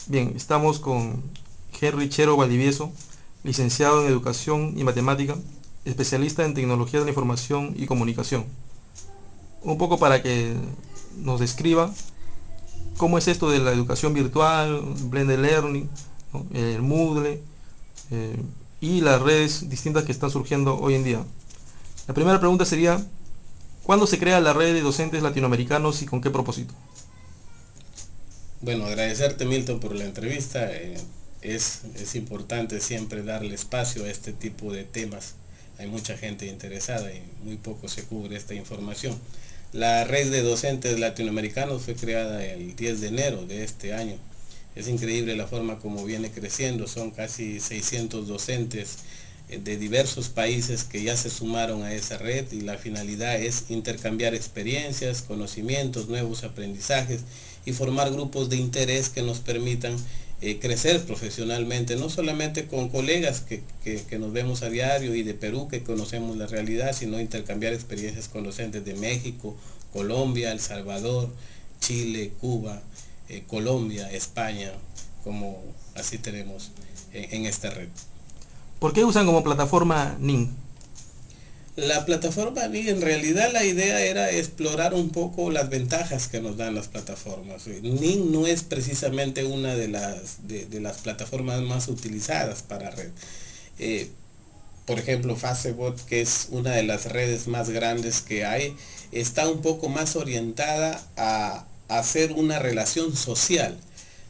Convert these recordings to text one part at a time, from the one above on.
Bien, estamos con Henry Chero Valdivieso, licenciado en Educación y Matemática, especialista en Tecnología de la Información y Comunicación. Un poco para que nos describa cómo es esto de la educación virtual, Blended Learning, ¿no? El Moodle eh, y las redes distintas que están surgiendo hoy en día. La primera pregunta sería, ¿cuándo se crea la red de docentes latinoamericanos y con qué propósito? Bueno, agradecerte Milton por la entrevista. Es importante siempre darle espacio a este tipo de temas. Hay mucha gente interesada y muy poco se cubre esta información. La red de docentes latinoamericanos fue creada el 10 de enero de este año. Es increíble la forma como viene creciendo. Son casi 600 docentes de diversos países que ya se sumaron a esa red y la finalidad es intercambiar experiencias, conocimientos, nuevos aprendizajes y formar grupos de interés que nos permitan crecer profesionalmente, no solamente con colegas que nos vemos a diario y de Perú que conocemos la realidad, sino intercambiar experiencias con docentes de México, Colombia, El Salvador, Chile, Cuba, Colombia, España, como así tenemos en esta red. ¿Por qué usan como plataforma NIN? La plataforma en realidad la idea era explorar un poco las ventajas que nos dan las plataformas. NIN no es precisamente una de las plataformas más utilizadas para red. Eh, por ejemplo, Facebook, que es una de las redes más grandes que hay, está un poco más orientada a hacer una relación social.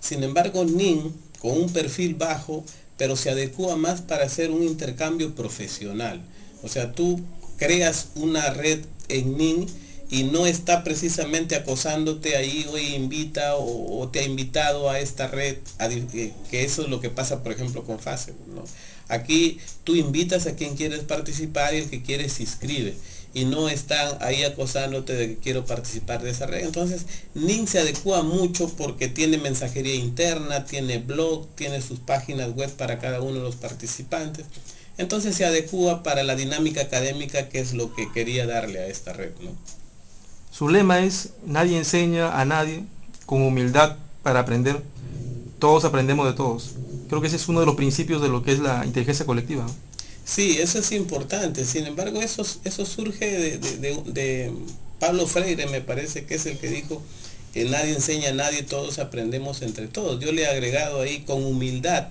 Sin embargo, NIN, con un perfil bajo, pero se adecua más para hacer un intercambio profesional. O sea, tú creas una red en NIN y no está precisamente acosándote ahí, hoy invita o te ha invitado a esta red, que eso es lo que pasa, por ejemplo, con Facebook, ¿no? Aquí tú invitas a quien quieres participar y el que quiere se inscribe y no están ahí acosándote de que quiero participar de esa red. Entonces, NIN se adecua mucho porque tiene mensajería interna, tiene blog, tiene sus páginas web para cada uno de los participantes. Entonces se adecua para la dinámica académica que es lo que quería darle a esta red, ¿no? Su lema es, nadie enseña a nadie con humildad para aprender, todos aprendemos de todos. Creo que ese es uno de los principios de lo que es la inteligencia colectiva, ¿no? Sí, eso es importante. Sin embargo, eso surge de Pablo Freire, me parece que es el que dijo que nadie enseña a nadie, todos aprendemos entre todos. Yo le he agregado ahí con humildad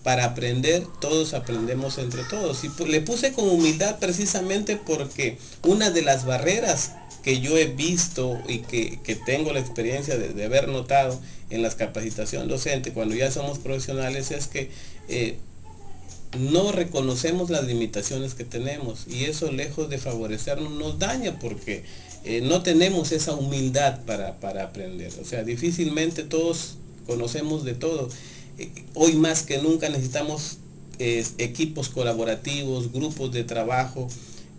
para aprender, todos aprendemos entre todos. Y le puse con humildad precisamente porque una de las barreras que yo he visto y que tengo la experiencia de haber notado en las capacitación docente cuando ya somos profesionales es que no reconocemos las limitaciones que tenemos y eso lejos de favorecernos nos daña porque no tenemos esa humildad para aprender. O sea, difícilmente todos conocemos de todo. Hoy más que nunca necesitamos equipos colaborativos, grupos de trabajo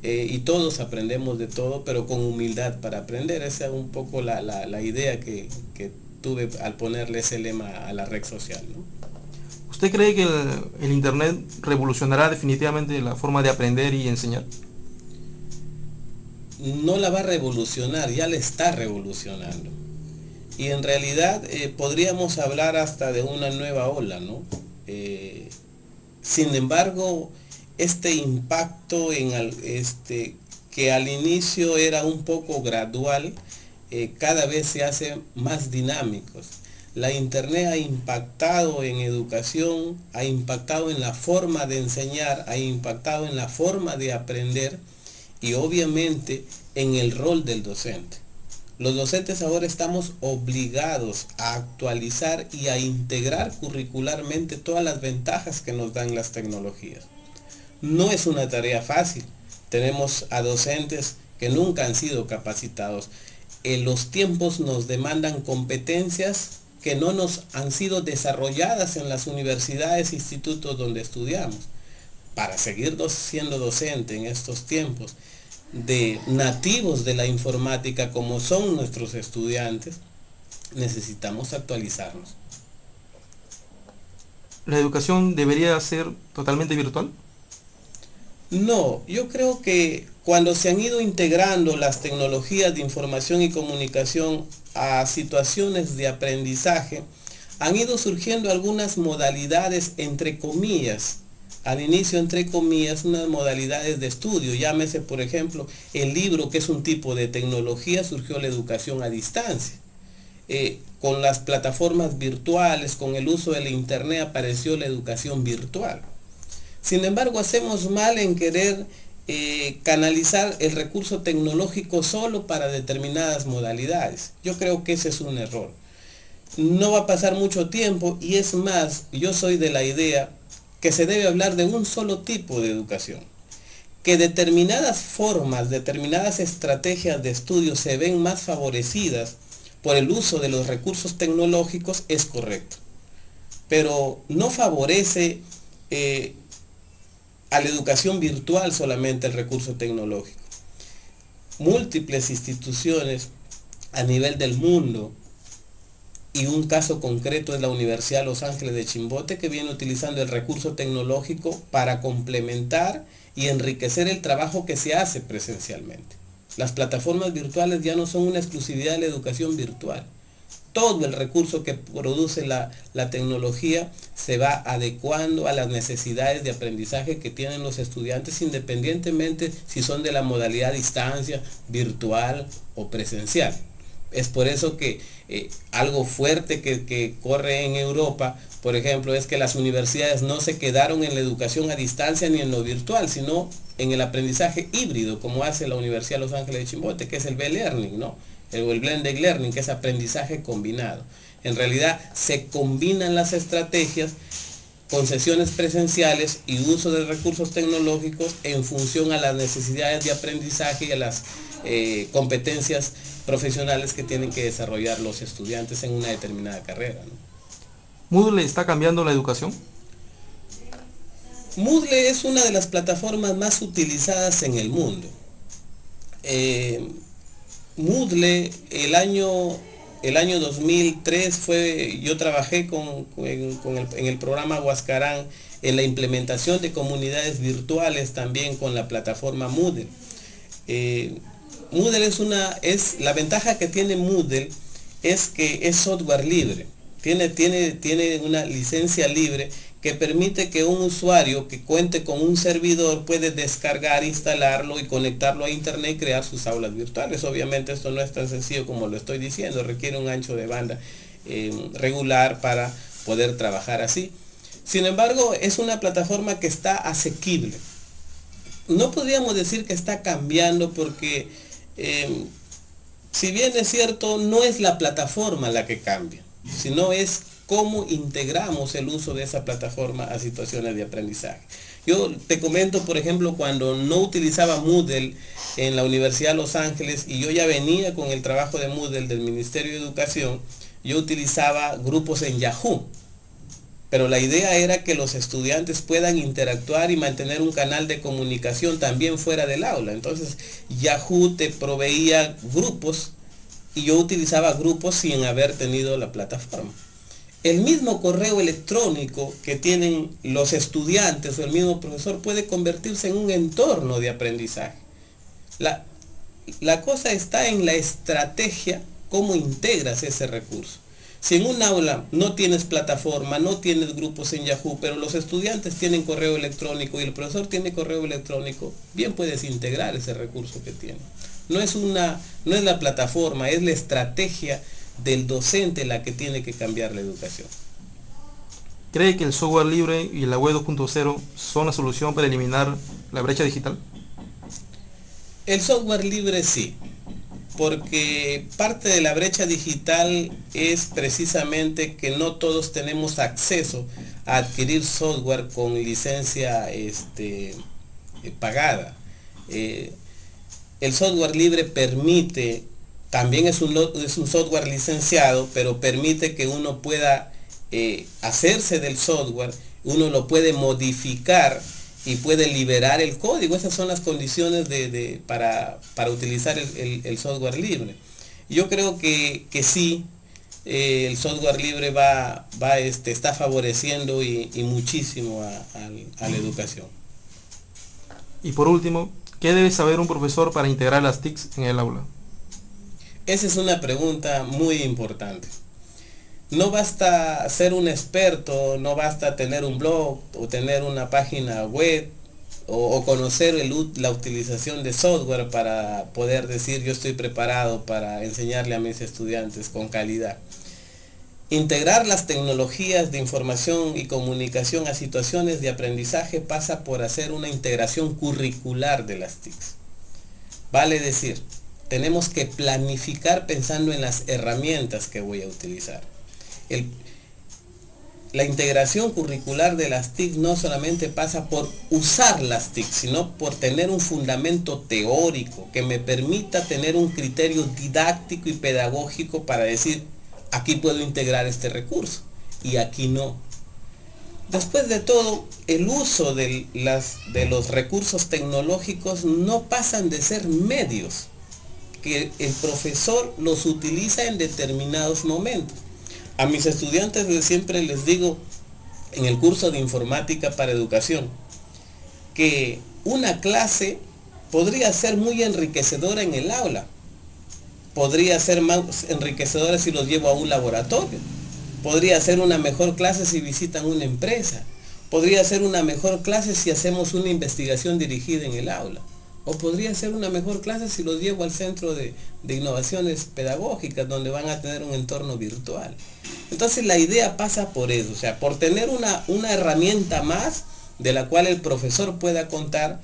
y todos aprendemos de todo, pero con humildad para aprender. Esa es un poco la idea que tuve al ponerle ese lema a la red social, ¿no? ¿Usted cree que el Internet revolucionará definitivamente la forma de aprender y enseñar? No la va a revolucionar, ya la está revolucionando. Y en realidad podríamos hablar hasta de una nueva ola, ¿no? Eh, Sin embargo, este impacto que al inicio era un poco gradual, cada vez se hace más dinámicos. La internet ha impactado en educación, ha impactado en la forma de enseñar, ha impactado en la forma de aprender y obviamente en el rol del docente. Los docentes ahora estamos obligados a actualizar y a integrar curricularmente todas las ventajas que nos dan las tecnologías. No es una tarea fácil. Tenemos a docentes que nunca han sido capacitados. Los tiempos nos demandan competencias que no nos han sido desarrolladas en las universidades e institutos donde estudiamos. Para seguir siendo docente en estos tiempos de nativos de la informática como son nuestros estudiantes, necesitamos actualizarnos. ¿La educación debería ser totalmente virtual? No, yo creo que cuando se han ido integrando las tecnologías de información y comunicación a situaciones de aprendizaje, han ido surgiendo algunas modalidades, entre comillas, al inicio, entre comillas, unas modalidades de estudio. Llámese, por ejemplo, el libro, que es un tipo de tecnología, surgió la educación a distancia. Con las plataformas virtuales, con el uso del internet, apareció la educación virtual. Sin embargo, hacemos mal en querer canalizar el recurso tecnológico solo para determinadas modalidades. Yo creo que ese es un error. No va a pasar mucho tiempo, y es más, yo soy de la idea que se debe hablar de un solo tipo de educación. Que determinadas formas, determinadas estrategias de estudio se ven más favorecidas por el uso de los recursos tecnológicos, es correcto. Pero no favorece a la educación virtual solamente el recurso tecnológico. Múltiples instituciones a nivel del mundo, y un caso concreto es la Universidad Los Ángeles de Chimbote, que viene utilizando el recurso tecnológico para complementar y enriquecer el trabajo que se hace presencialmente. Las plataformas virtuales ya no son una exclusividad de la educación virtual. Todo el recurso que produce la tecnología se va adecuando a las necesidades de aprendizaje que tienen los estudiantes, independientemente si son de la modalidad a distancia, virtual o presencial. Es por eso que algo fuerte que corre en Europa, por ejemplo, es que las universidades no se quedaron en la educación a distancia ni en lo virtual, sino en el aprendizaje híbrido, como hace la Universidad Los Ángeles de Chimbote, que es el B-Learning, ¿no? El Blended Learning, que es aprendizaje combinado. En realidad se combinan las estrategias con sesiones presenciales y uso de recursos tecnológicos en función a las necesidades de aprendizaje y a las competencias profesionales que tienen que desarrollar los estudiantes en una determinada carrera, ¿no? ¿Moodle está cambiando la educación? Moodle es una de las plataformas más utilizadas en el mundo. Moodle, el año 2003 yo trabajé en el programa Huascarán en la implementación de comunidades virtuales, también con la plataforma Moodle. Moodle la ventaja que tiene Moodle es que es software libre. Tiene una licencia libre que permite que un usuario que cuente con un servidor puede descargar, instalarlo y conectarlo a internet y crear sus aulas virtuales. Obviamente esto no es tan sencillo como lo estoy diciendo, requiere un ancho de banda regular para poder trabajar así. Sin embargo, es una plataforma que está asequible. No podríamos decir que está cambiando porque, si bien es cierto, no es la plataforma la que cambia, sino es cómo integramos el uso de esa plataforma a situaciones de aprendizaje. Yo te comento, por ejemplo, cuando no utilizaba Moodle en la Universidad de Los Ángeles y yo ya venía con el trabajo de Moodle del Ministerio de Educación, yo utilizaba grupos en Yahoo. Pero la idea era que los estudiantes puedan interactuar y mantener un canal de comunicación también fuera del aula. Entonces Yahoo te proveía grupos y yo utilizaba grupos sin haber tenido la plataforma. El mismo correo electrónico que tienen los estudiantes o el mismo profesor puede convertirse en un entorno de aprendizaje. La cosa está en la estrategia, cómo integras ese recurso. Si en un aula no tienes plataforma, no tienes grupos en Yahoo, pero los estudiantes tienen correo electrónico y el profesor tiene correo electrónico, bien puedes integrar ese recurso que tiene. No es la plataforma, es la estrategia del docente la que tiene que cambiar la educación. ¿Cree que el software libre y la web 2.0 son la solución para eliminar la brecha digital? El software libre sí, porque parte de la brecha digital es precisamente que no todos tenemos acceso a adquirir software con licencia pagada. El software libre permite, también es un software licenciado, pero permite que uno pueda hacerse del software, uno lo puede modificar y puede liberar el código. Esas son las condiciones para utilizar el software libre. Yo creo que sí, el software libre está favoreciendo y muchísimo a la educación. Y por último, ¿qué debe saber un profesor para integrar las TICs en el aula? Esa es una pregunta muy importante. No basta ser un experto, no basta tener un blog o tener una página web o conocer la utilización de software para poder decir yo estoy preparado para enseñarle a mis estudiantes con calidad. Integrar las tecnologías de información y comunicación a situaciones de aprendizaje pasa por hacer una integración curricular de las TICs. Vale decir, tenemos que planificar pensando en las herramientas que voy a utilizar. La integración curricular de las TIC no solamente pasa por usar las TIC, sino por tener un fundamento teórico que me permita tener un criterio didáctico y pedagógico para decir, aquí puedo integrar este recurso y aquí no. Después de todo, el uso de los recursos tecnológicos no pasan de ser medios que el profesor los utiliza en determinados momentos. A mis estudiantes siempre les digo en el curso de informática para educación que una clase podría ser muy enriquecedora en el aula, podría ser más enriquecedora si los llevo a un laboratorio, podría ser una mejor clase si visitan una empresa, podría ser una mejor clase si hacemos una investigación dirigida en el aula, o podría ser una mejor clase si los llevo al centro de innovaciones pedagógicas donde van a tener un entorno virtual. Entonces la idea pasa por eso, o sea, por tener una herramienta más de la cual el profesor pueda contar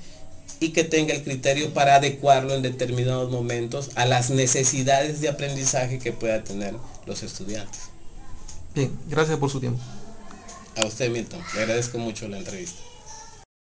y que tenga el criterio para adecuarlo en determinados momentos a las necesidades de aprendizaje que pueda tener los estudiantes. Bien, gracias por su tiempo. A usted, Milton, le agradezco mucho la entrevista.